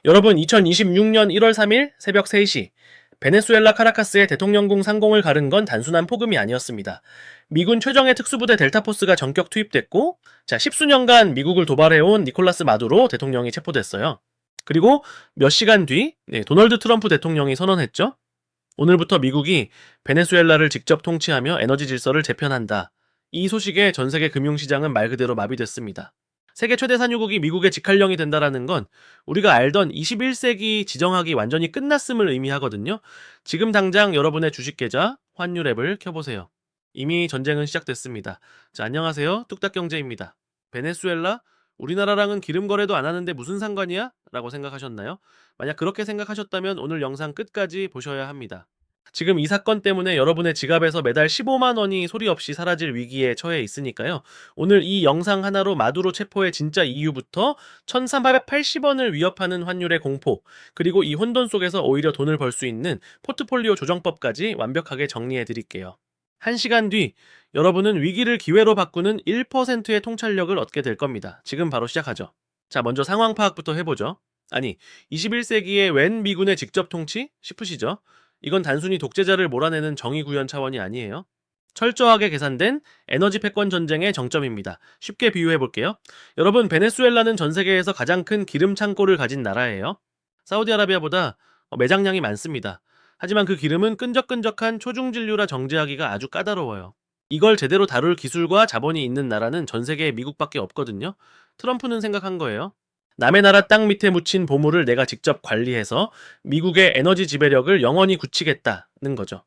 여러분, 2026년 1월 3일 새벽 3시 베네수엘라 카라카스의 대통령궁 상공을 가른 건 단순한 폭음이 아니었습니다. 미군 최정예 특수부대 델타포스가 전격 투입됐고, 십수년간 미국을 도발해온 니콜라스 마두로 대통령이 체포됐어요. 그리고 몇 시간 뒤 도널드 트럼프 대통령이 선언했죠. 오늘부터 미국이 베네수엘라를 직접 통치하며 에너지 질서를 재편한다. 이 소식에 전 세계 금융시장은 말 그대로 마비됐습니다. 세계 최대 산유국이 미국의 직할령이 된다라는 건 우리가 알던 21세기 지정학이 완전히 끝났음을 의미하거든요. 지금 당장 여러분의 주식계좌, 환율 앱을 켜보세요. 이미 전쟁은 시작됐습니다. 자, 안녕하세요. 뚝딱경제입니다. 베네수엘라? 우리나라랑은 기름 거래도 안 하는데 무슨 상관이야? 라고 생각하셨나요? 만약 그렇게 생각하셨다면 오늘 영상 끝까지 보셔야 합니다. 지금 이 사건 때문에 여러분의 지갑에서 매달 15만 원이 소리 없이 사라질 위기에 처해 있으니까요. 오늘 이 영상 하나로 마두로 체포의 진짜 이유부터 1,380원을 위협하는 환율의 공포, 그리고 이 혼돈 속에서 오히려 돈을 벌 수 있는 포트폴리오 조정법까지 완벽하게 정리해 드릴게요. 1시간 뒤 여러분은 위기를 기회로 바꾸는 1%의 통찰력을 얻게 될 겁니다. 지금 바로 시작하죠. 자, 먼저 상황 파악부터 해보죠. 아니, 21세기의 웬 미군의 직접 통치? 싶으시죠? 이건 단순히 독재자를 몰아내는 정의 구현 차원이 아니에요. 철저하게 계산된 에너지 패권 전쟁의 정점입니다. 쉽게 비유해 볼게요. 여러분, 베네수엘라는 전 세계에서 가장 큰 기름 창고를 가진 나라예요. 사우디아라비아보다 매장량이 많습니다. 하지만 그 기름은 끈적끈적한 초중진류라 정제하기가 아주 까다로워요. 이걸 제대로 다룰 기술과 자본이 있는 나라는 전 세계에 미국밖에 없거든요. 트럼프는 생각한 거예요. 남의 나라 땅 밑에 묻힌 보물을 내가 직접 관리해서 미국의 에너지 지배력을 영원히 굳히겠다는 거죠.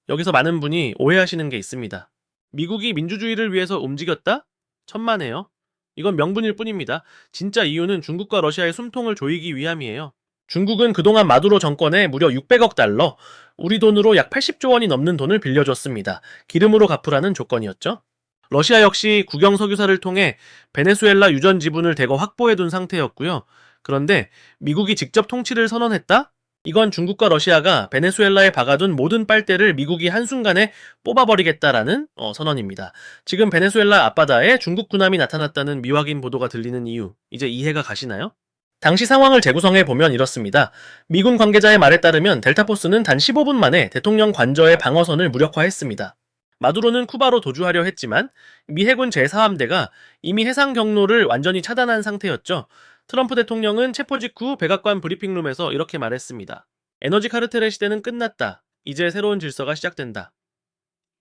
여기서 많은 분이 오해하시는 게 있습니다. 미국이 민주주의를 위해서 움직였다? 천만에요. 이건 명분일 뿐입니다. 진짜 이유는 중국과 러시아의 숨통을 조이기 위함이에요. 중국은 그동안 마두로 정권에 무려 600억 달러, 우리 돈으로 약 80조 원이 넘는 돈을 빌려줬습니다. 기름으로 갚으라는 조건이었죠. 러시아 역시 국영 석유사를 통해 베네수엘라 유전 지분을 대거 확보해둔 상태였고요. 그런데 미국이 직접 통치를 선언했다? 이건 중국과 러시아가 베네수엘라에 박아둔 모든 빨대를 미국이 한순간에 뽑아버리겠다라는 선언입니다. 지금 베네수엘라 앞바다에 중국 군함이 나타났다는 미확인 보도가 들리는 이유, 이제 이해가 가시나요? 당시 상황을 재구성해보면 이렇습니다. 미군 관계자의 말에 따르면 델타포스는 단 15분 만에 대통령 관저의 방어선을 무력화했습니다. 마두로는 쿠바로 도주하려 했지만 미 해군 제4함대가 이미 해상 경로를 완전히 차단한 상태였죠. 트럼프 대통령은 체포 직후 백악관 브리핑룸에서 이렇게 말했습니다. 에너지 카르텔의 시대는 끝났다. 이제 새로운 질서가 시작된다.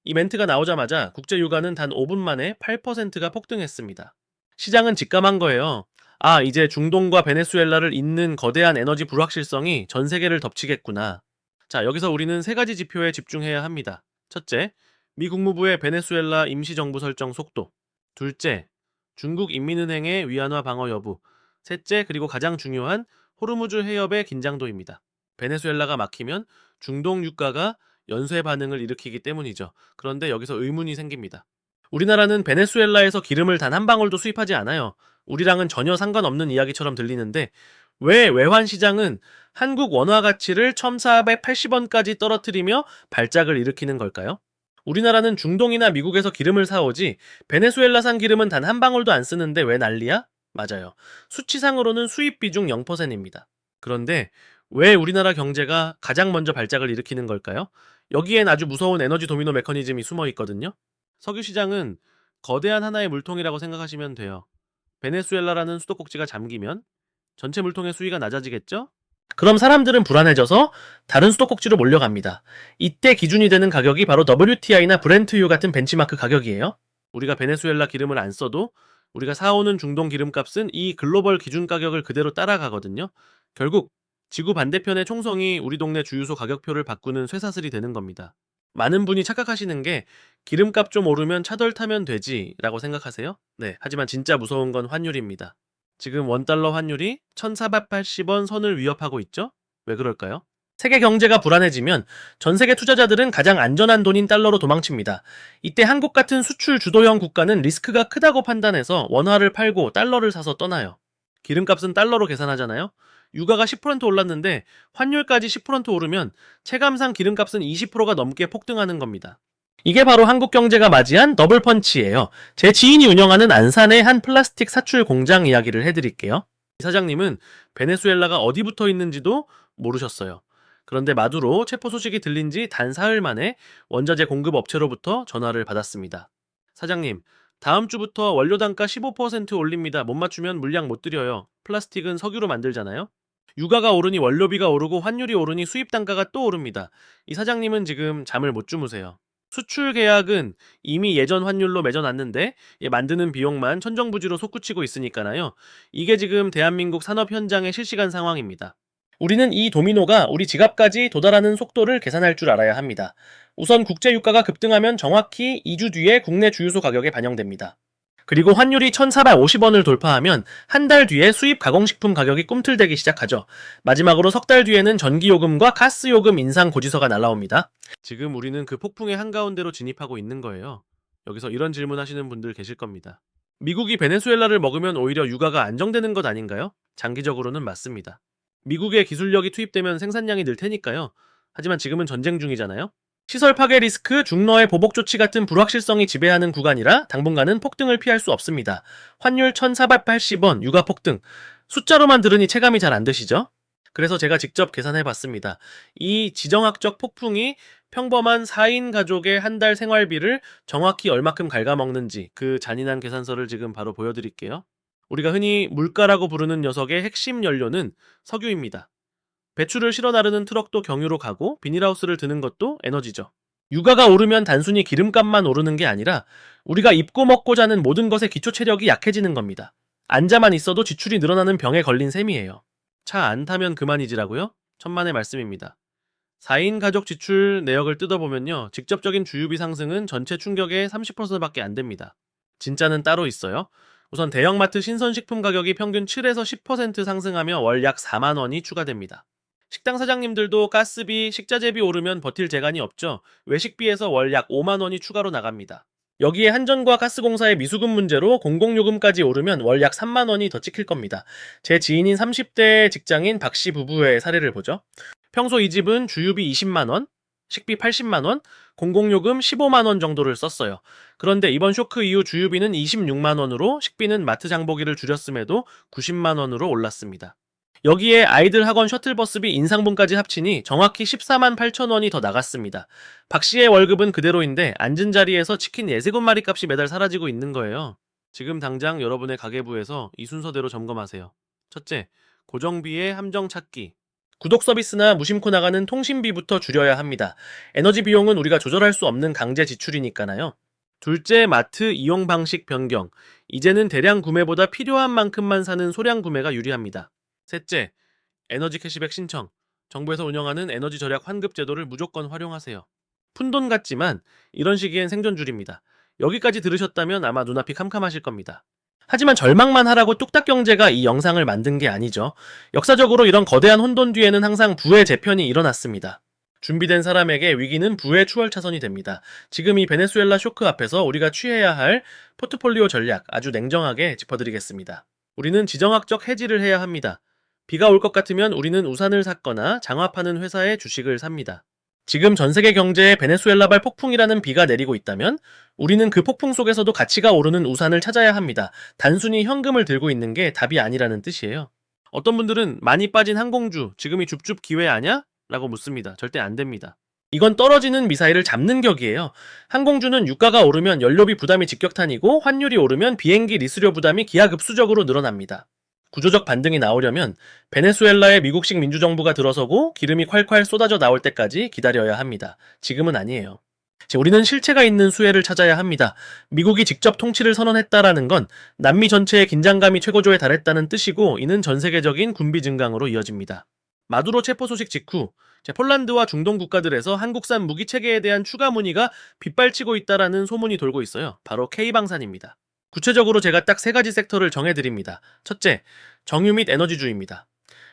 이 멘트가 나오자마자 국제 유가는 단 5분 만에 8%가 폭등했습니다. 시장은 직감한 거예요. 아, 이제 중동과 베네수엘라를 잇는 거대한 에너지 불확실성이 전 세계를 덮치겠구나. 자, 여기서 우리는 세 가지 지표에 집중해야 합니다. 첫째, 미 국무부의 베네수엘라 임시정부 설정 속도. 둘째, 중국 인민은행의 위안화 방어 여부. 셋째, 그리고 가장 중요한 호르무즈 해협의 긴장도입니다. 베네수엘라가 막히면 중동 유가가 연쇄 반응을 일으키기 때문이죠. 그런데 여기서 의문이 생깁니다. 우리나라는 베네수엘라에서 기름을 단 한 방울도 수입하지 않아요. 우리랑은 전혀 상관없는 이야기처럼 들리는데 왜 외환 시장은 한국 원화 가치를 1,480원까지 떨어뜨리며 발작을 일으키는 걸까요? 우리나라는 중동이나 미국에서 기름을 사오지 베네수엘라산 기름은 단 한 방울도 안 쓰는데 왜 난리야? 맞아요. 수치상으로는 수입 비중 0%입니다. 그런데 왜 우리나라 경제가 가장 먼저 발작을 일으키는 걸까요? 여기엔 아주 무서운 에너지 도미노 메커니즘이 숨어 있거든요. 석유 시장은 거대한 하나의 물통이라고 생각하시면 돼요. 베네수엘라라는 수도꼭지가 잠기면 전체 물통의 수위가 낮아지겠죠? 그럼 사람들은 불안해져서 다른 수도꼭지로 몰려갑니다. 이때 기준이 되는 가격이 바로 WTI나 브렌트유 같은 벤치마크 가격이에요. 우리가 베네수엘라 기름을 안 써도 우리가 사오는 중동 기름값은 이 글로벌 기준 가격을 그대로 따라가거든요. 결국 지구 반대편의 총성이 우리 동네 주유소 가격표를 바꾸는 쇠사슬이 되는 겁니다. 많은 분이 착각하시는 게 기름값 좀 오르면 차덜 타면 되지 라고 생각하세요? 네, 하지만 진짜 무서운 건 환율입니다. 지금 원달러 환율이 1,480원 선을 위협하고 있죠? 왜 그럴까요? 세계 경제가 불안해지면 전 세계 투자자들은 가장 안전한 돈인 달러로 도망칩니다. 이때 한국 같은 수출 주도형 국가는 리스크가 크다고 판단해서 원화를 팔고 달러를 사서 떠나요. 기름값은 달러로 계산하잖아요? 유가가 10% 올랐는데 환율까지 10% 오르면 체감상 기름값은 20%가 넘게 폭등하는 겁니다. 이게 바로 한국 경제가 맞이한 더블 펀치예요. 제 지인이 운영하는 안산의 한 플라스틱 사출 공장 이야기를 해드릴게요. 이 사장님은 베네수엘라가 어디 붙어 있는지도 모르셨어요. 그런데 마두로 체포 소식이 들린 지 단 사흘 만에 원자재 공급 업체로부터 전화를 받았습니다. 사장님, 다음 주부터 원료 단가 15% 올립니다. 못 맞추면 물량 못 드려요. 플라스틱은 석유로 만들잖아요. 유가가 오르니 원료비가 오르고 환율이 오르니 수입 단가가 또 오릅니다. 이 사장님은 지금 잠을 못 주무세요. 수출 계약은 이미 예전 환율로 맺어놨는데 만드는 비용만 천정부지로 솟구치고 있으니까요. 이게 지금 대한민국 산업 현장의 실시간 상황입니다. 우리는 이 도미노가 우리 지갑까지 도달하는 속도를 계산할 줄 알아야 합니다. 우선 국제 유가가 급등하면 정확히 2주 뒤에 국내 주유소 가격에 반영됩니다. 그리고 환율이 1,450원을 돌파하면 한 달 뒤에 수입 가공식품 가격이 꿈틀대기 시작하죠. 마지막으로 석 달 뒤에는 전기요금과 가스요금 인상 고지서가 날라옵니다. 지금 우리는 그 폭풍의 한가운데로 진입하고 있는 거예요. 여기서 이런 질문 하시는 분들 계실 겁니다. 미국이 베네수엘라를 먹으면 오히려 유가가 안정되는 것 아닌가요? 장기적으로는 맞습니다. 미국의 기술력이 투입되면 생산량이 늘 테니까요. 하지만 지금은 전쟁 중이잖아요. 시설 파괴 리스크, 중러의 보복 조치 같은 불확실성이 지배하는 구간이라 당분간은 폭등을 피할 수 없습니다. 환율 1,480원, 유가 폭등. 숫자로만 들으니 체감이 잘 안 되시죠? 그래서 제가 직접 계산해봤습니다. 이 지정학적 폭풍이 평범한 4인 가족의 한 달 생활비를 정확히 얼마큼 갉아먹는지 그 잔인한 계산서를 지금 바로 보여드릴게요. 우리가 흔히 물가라고 부르는 녀석의 핵심 연료는 석유입니다. 배추를 실어 나르는 트럭도 경유로 가고 비닐하우스를 드는 것도 에너지죠. 유가가 오르면 단순히 기름값만 오르는 게 아니라 우리가 입고 먹고 자는 모든 것의 기초 체력이 약해지는 겁니다. 앉아만 있어도 지출이 늘어나는 병에 걸린 셈이에요. 차 안 타면 그만이지라고요? 천만의 말씀입니다. 4인 가족 지출 내역을 뜯어보면요. 직접적인 주유비 상승은 전체 충격의 30%밖에 안 됩니다. 진짜는 따로 있어요. 우선 대형마트 신선식품 가격이 평균 7에서 10% 상승하며 월 약 4만 원이 추가됩니다. 식당 사장님들도 가스비, 식자재비 오르면 버틸 재간이 없죠. 외식비에서 월 약 5만 원이 추가로 나갑니다. 여기에 한전과 가스공사의 미수금 문제로 공공요금까지 오르면 월 약 3만 원이 더 찍힐 겁니다. 제 지인인 30대 직장인 박씨 부부의 사례를 보죠. 평소 이 집은 주유비 20만 원, 식비 80만 원, 공공요금 15만 원 정도를 썼어요. 그런데 이번 쇼크 이후 주유비는 26만 원으로 식비는 마트 장보기를 줄였음에도 90만 원으로 올랐습니다. 여기에 아이들 학원 셔틀버스비 인상분까지 합치니 정확히 14만 8천 원이 더 나갔습니다. 박 씨의 월급은 그대로인데 앉은 자리에서 치킨 6~7마리 값이 매달 사라지고 있는 거예요. 지금 당장 여러분의 가계부에서 이 순서대로 점검하세요. 첫째, 고정비의 함정 찾기. 구독 서비스나 무심코 나가는 통신비부터 줄여야 합니다. 에너지 비용은 우리가 조절할 수 없는 강제 지출이니까요. 둘째, 마트 이용 방식 변경. 이제는 대량 구매보다 필요한 만큼만 사는 소량 구매가 유리합니다. 셋째, 에너지 캐시백 신청. 정부에서 운영하는 에너지 절약 환급 제도를 무조건 활용하세요. 푼돈 같지만 이런 시기엔 생존줄입니다. 여기까지 들으셨다면 아마 눈앞이 캄캄하실 겁니다. 하지만 절망만 하라고 뚝딱 경제가 이 영상을 만든 게 아니죠. 역사적으로 이런 거대한 혼돈 뒤에는 항상 부의 재편이 일어났습니다. 준비된 사람에게 위기는 부의 추월차선이 됩니다. 지금 이 베네수엘라 쇼크 앞에서 우리가 취해야 할 포트폴리오 전략 아주 냉정하게 짚어드리겠습니다. 우리는 지정학적 해지를 해야 합니다. 비가 올 것 같으면 우리는 우산을 샀거나 장화파는 회사의 주식을 삽니다. 지금 전 세계 경제에 베네수엘라발 폭풍이라는 비가 내리고 있다면 우리는 그 폭풍 속에서도 가치가 오르는 우산을 찾아야 합니다. 단순히 현금을 들고 있는 게 답이 아니라는 뜻이에요. 어떤 분들은 많이 빠진 항공주, 지금이 줍줍 기회 아냐? 라고 묻습니다. 절대 안 됩니다. 이건 떨어지는 미사일을 잡는 격이에요. 항공주는 유가가 오르면 연료비 부담이 직격탄이고 환율이 오르면 비행기 리스료 부담이 기하급수적으로 늘어납니다. 구조적 반등이 나오려면 베네수엘라의 미국식 민주정부가 들어서고 기름이 콸콸 쏟아져 나올 때까지 기다려야 합니다. 지금은 아니에요. 우리는 실체가 있는 수혜를 찾아야 합니다. 미국이 직접 통치를 선언했다라는 건 남미 전체의 긴장감이 최고조에 달했다는 뜻이고 이는 전 세계적인 군비 증강으로 이어집니다. 마두로 체포 소식 직후 폴란드와 중동 국가들에서 한국산 무기 체계에 대한 추가 문의가 빗발치고 있다라는 소문이 돌고 있어요. 바로 K방산입니다. 구체적으로 제가 딱 3가지 섹터를 정해드립니다. 첫째, 정유 및 에너지주입니다.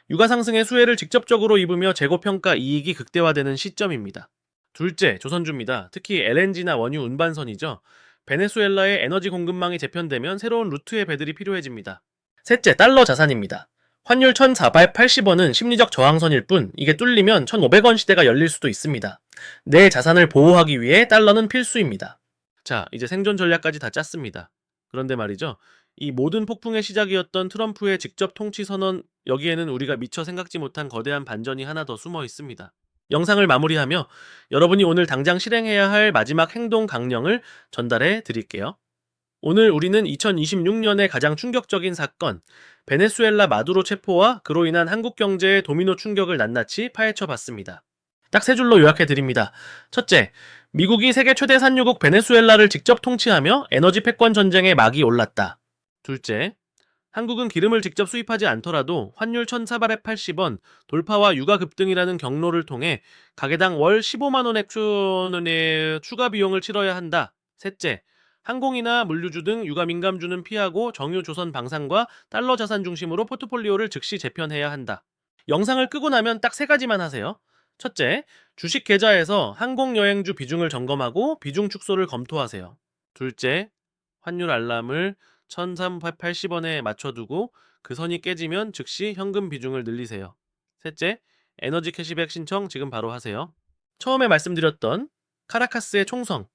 유가 상승의 수혜를 직접적으로 입으며 재고평가 이익이 극대화되는 시점입니다. 둘째, 조선주입니다. 특히 LNG나 원유 운반선이죠. 베네수엘라의 에너지 공급망이 재편되면 새로운 루트의 배들이 필요해집니다. 셋째, 달러 자산입니다. 환율 1,480원은 심리적 저항선일 뿐 이게 뚫리면 1,500원 시대가 열릴 수도 있습니다. 내 자산을 보호하기 위해 달러는 필수입니다. 자, 이제 생존 전략까지 다 짰습니다. 그런데 말이죠. 이 모든 폭풍의 시작이었던 트럼프의 직접 통치 선언, 여기에는 우리가 미처 생각지 못한 거대한 반전이 하나 더 숨어 있습니다. 영상을 마무리하며 여러분이 오늘 당장 실행해야 할 마지막 행동 강령을 전달해 드릴게요. 오늘 우리는 2026년의 가장 충격적인 사건, 베네수엘라 마두로 체포와 그로 인한 한국 경제의 도미노 충격을 낱낱이 파헤쳐 봤습니다. 딱 세 줄로 요약해 드립니다. 첫째, 미국이 세계 최대 산유국 베네수엘라를 직접 통치하며 에너지 패권 전쟁에 막이 올랐다. 둘째, 한국은 기름을 직접 수입하지 않더라도 환율 1,480원, 돌파와 유가 급등이라는 경로를 통해 가게당 월 15만 원의 추가 비용을 치러야 한다. 셋째, 항공이나 물류주 등 유가 민감주는 피하고 정유 조선 방산과 달러 자산 중심으로 포트폴리오를 즉시 재편해야 한다. 영상을 끄고 나면 딱 세 가지만 하세요. 첫째, 주식 계좌에서 항공여행주 비중을 점검하고 비중 축소를 검토하세요. 둘째, 환율 알람을 1,380원에 맞춰두고 그 선이 깨지면 즉시 현금 비중을 늘리세요. 셋째, 에너지 캐시백 신청 지금 바로 하세요. 처음에 말씀드렸던 카라카스의 총성.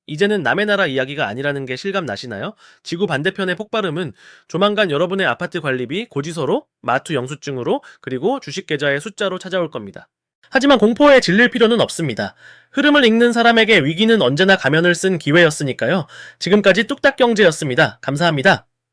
이제는 남의 나라 이야기가 아니라는 게 실감 나시나요? 지구 반대편의 폭발음은 조만간 여러분의 아파트 관리비, 고지서로, 마투 영수증으로, 그리고 주식 계좌의 숫자로 찾아올 겁니다. 하지만 공포에 질릴 필요는 없습니다. 흐름을 읽는 사람에게 위기는 언제나 가면을 쓴 기회였으니까요. 지금까지 뚝딱경제였습니다. 감사합니다.